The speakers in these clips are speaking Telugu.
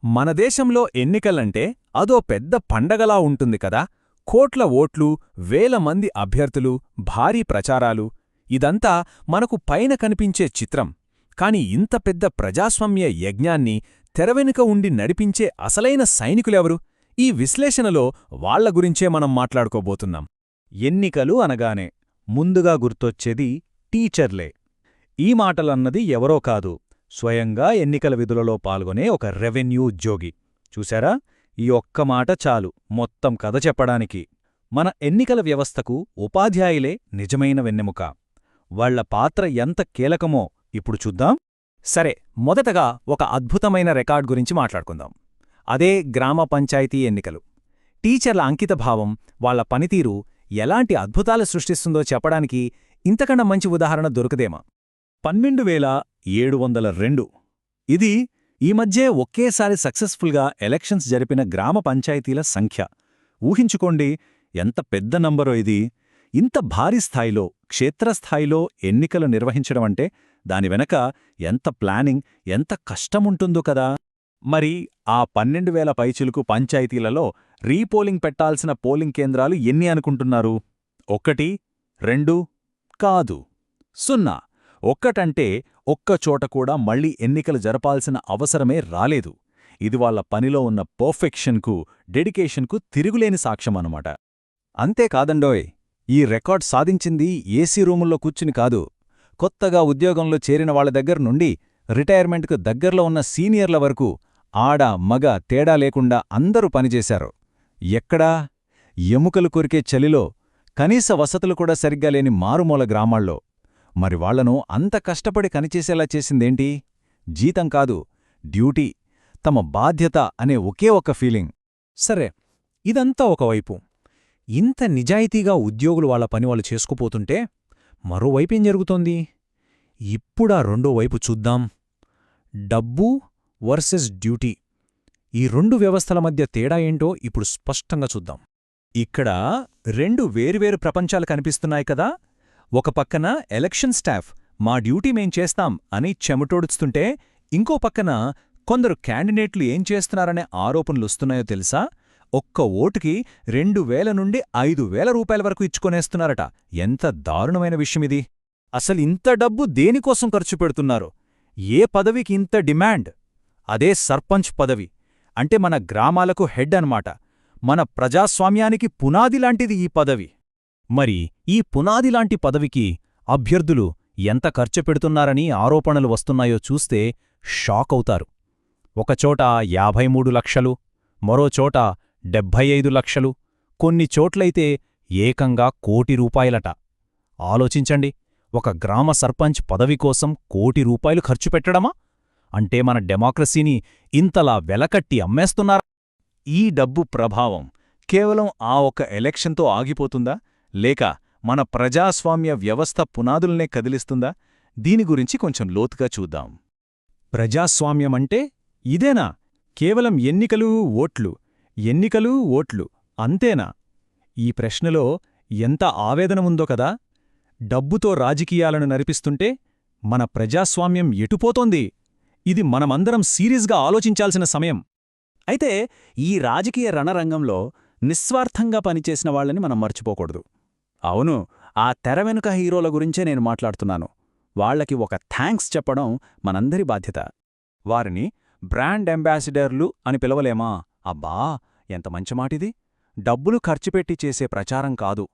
మన దేశంలో ఎన్నికలంటే అదో పెద్ద పండగలా ఉంటుంది కదా. కోట్ల ఓట్లు, వేల మంది అభ్యర్థులు, భారీ ప్రచారాలు. ఇదంతా మనకు పైన కనిపించే చిత్రం. కాని ఇంత పెద్ద ప్రజాస్వామ్య యజ్ఞాన్ని తెరవెనుక ఉండి నడిపించే అసలైన సైనికులెవరు? ఈ విశ్లేషణలో వాళ్ల గురించే మనం మాట్లాడుకోబోతున్నాం. ఎన్నికలు అనగానే ముందుగా గుర్తొచ్చేది టీచర్లే. ఈ మాటలన్నది ఎవరో కాదు, స్వయంగా ఎన్నికల విధులలో పాల్గొనే ఒక రెవెన్యూ ఉద్యోగి. చూశారా, ఈ ఒక్క మాట చాలు మొత్తం కథ చెప్పడానికి. మన ఎన్నికల వ్యవస్థకు ఉపాధ్యాయులే నిజమైన వెన్నెముక. వాళ్ల పాత్ర ఎంత కీలకమో ఇప్పుడు చూద్దాం. సరే, మొదటగా ఒక అద్భుతమైన రికార్డ్ గురించి మాట్లాడుకుందాం. అదే గ్రామ పంచాయతీ ఎన్నికలు. టీచర్ల అంకితభావం, వాళ్ల పనితీరు ఎలాంటి అద్భుతాలు సృష్టిస్తుందో చెప్పడానికి ఇంతకన్నా మంచి ఉదాహరణ దొరకదేమా? 12,702 ఇది ఈ మధ్యే ఒకేసారి సక్సెస్ఫుల్గా ఎలక్షన్స్ జరిపిన గ్రామ పంచాయతీల సంఖ్య. ఊహించుకోండి, ఎంత పెద్ద నంబరో ఇది. ఇంత భారీ స్థాయిలో, క్షేత్రస్థాయిలో ఎన్నికలు నిర్వహించడమంటే దాని వెనక ఎంత ప్లానింగ్, ఎంత కష్టముంటుందో కదా. మరి ఆ 12,000 పైచిలుకు పంచాయతీలలో రీపోలింగ్ పెట్టాల్సిన పోలింగ్ కేంద్రాలు ఎన్ని అనుకుంటున్నారు? 1, 2 కాదు, 0. ఒక్కటంటే ఒక్కచోట కూడా మళ్లీ ఎన్నికలు జరపాల్సిన అవసరమే రాలేదు. ఇది వాళ్ల పనిలో ఉన్న పర్ఫెక్షన్కు, డెడికేషన్కు తిరుగులేని సాక్ష్యమన్నమాట. అంతేకాదండోయ్, ఈ రికార్డ్ సాధించింది ఏసీ రూముల్లో కూర్చుని కాదు. కొత్తగా ఉద్యోగంలో చేరిన వాళ్ల దగ్గర నుండి రిటైర్మెంట్కు దగ్గర్లో ఉన్న సీనియర్ల వరకు ఆడ, మగ తేడా లేకుండా అందరూ పనిచేశారు. ఎక్కడా? ఎముకలు కొరికే చలిలో, కనీస వసతులు కూడా సరిగ్గా లేని మారుమూల గ్రామాల్లో. మరి వాళ్లను అంత కష్టపడి కనిచేసేలా చేసిందేంటి? జీతం కాదు, డ్యూటీ, తమ బాధ్యత అనే ఒకే ఒక్క ఫీలింగ్. సరే, ఇదంతా ఒకవైపు. ఇంత నిజాయితీగా ఉద్యోగులు వాళ్ల పనివాళ్ళు చేసుకుపోతుంటే మరోవైపేం జరుగుతోంది? ఇప్పుడా రెండో వైపు చూద్దాం. డబ్బు వర్సెస్ డ్యూటీ. ఈ రెండు వ్యవస్థల మధ్య తేడా ఏంటో ఇప్పుడు స్పష్టంగా చూద్దాం. ఇక్కడ రెండు వేర్వేరు ప్రపంచాలు కనిపిస్తున్నాయి కదా. ఒక పక్కన ఎలక్షన్ స్టాఫ్ మా డ్యూటీ మేం చేస్తాం అని చెమటోడుస్తుంటే, ఇంకో పక్కన కొందరు క్యాండిడేట్లు ఏం చేస్తున్నారనే ఆరోపణలొస్తున్నాయో తెలుసా? ఒక్క ఓటుకి 2,000 నుండి 5,000 రూపాయల వరకు ఇచ్చుకొనేస్తున్నారట. ఎంత దారుణమైన విషయమిది! అసలింత డబ్బు దేనికోసం ఖర్చు పెడుతున్నారు? ఏ పదవికి ఇంత డిమాండ్? అదే సర్పంచ్ పదవి. అంటే మన గ్రామాలకు హెడ్ అన్నమాట. మన ప్రజాస్వామ్యానికి పునాదిలాంటిది ఈ పదవి. మరి ఈ పునాదిలాంటి పదవికి అభ్యర్థులు ఎంత ఖర్చు పెడుతున్నారని ఆరోపణలు వస్తున్నాయో చూస్తే షాకవుతారు. ఒకచోట 53 లక్షలు, మరోచోట 75 లక్షలు, కొన్ని చోట్లయితే ఏకంగా 1 కోటి రూపాయలట. ఆలోచించండి, ఒక గ్రామ సర్పంచ్ పదవి కోసం 1 కోటి రూపాయలు ఖర్చు పెట్టడమా? అంటే మన డెమోక్రసీని ఇంతలా వెలకట్టి అమ్మేస్తున్నారా? ఈ డబ్బు ప్రభావం కేవలం ఆ ఒక్క ఎలక్షన్తో ఆగిపోతుందా, లేక మన ప్రజాస్వామ్య వ్యవస్థ పునాదుల్నే కదిలిస్తుందా? దీని గురించి కొంచెం లోతుగా చూద్దాం. ప్రజాస్వామ్యమంటే ఇదేనా? కేవలం ఎన్నికలు, ఓట్లు, ఎన్నికలు, ఓట్లు అంతేనా? ఈ ప్రశ్నలో ఎంత ఆవేదన ఉందో కదా. డబ్బుతో రాజకీయాలను నడిపిస్తుంటే మన ప్రజాస్వామ్యం ఎటుపోతోంది? ఇది మనమందరం సీరియస్గా ఆలోచించాల్సిన సమయం. అయితే ఈ రాజకీయ రణరంగంలో నిస్వార్థంగా పనిచేసిన వాళ్ళని మనం మర్చిపోకూడదు. అవును, ఆ తెర వెనుక హీరోల గురించే నేను మాట్లాడుతున్నాను. వాళ్లకి ఒక థ్యాంక్స్ చెప్పడం మనందరి బాధ్యత. వారిని బ్రాండ్ అంబాసిడర్లు అని పిలవలేమా? అబ్బా, ఎంత మంచి మాటిది! డబ్బులు ఖర్చుపెట్టి చేసే ప్రచారం కాదు,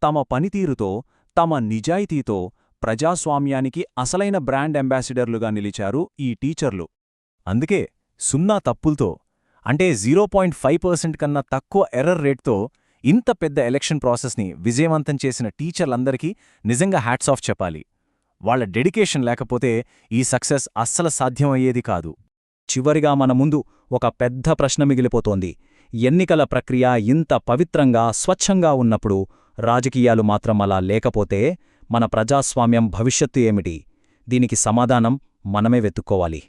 తమ పనితీరుతో, తమ నిజాయితీతో ప్రజాస్వామ్యానికి అసలైన బ్రాండ్ అంబాసిడర్లుగా నిలిచారు ఈ టీచర్లు. అందుకే 0 తప్పులతో, అంటే 0.5% కన్నా తక్కువ ఎర్రర్ రేట్తో ఇంత పెద్ద ఎలక్షన్ ప్రాసెస్ని విజయవంతం చేసిన టీచర్లందరికీ నిజంగా హ్యాట్స్ ఆఫ్ చెప్పాలి. వాళ్ల డెడికేషన్ లేకపోతే ఈ సక్సెస్ అస్సలు సాధ్యమయ్యేది కాదు. చివరిగా మన ముందు ఒక పెద్ద ప్రశ్న మిగిలిపోతోంది. ఎన్నికల ప్రక్రియ ఇంత పవిత్రంగా, స్వచ్ఛంగా ఉన్నప్పుడు రాజకీయాలు మాత్రం అలా లేకపోతే మన ప్రజాస్వామ్యం భవిష్యత్తు ఏమిటి? దీనికి సమాధానం మనమే వెతుక్కోవాలి.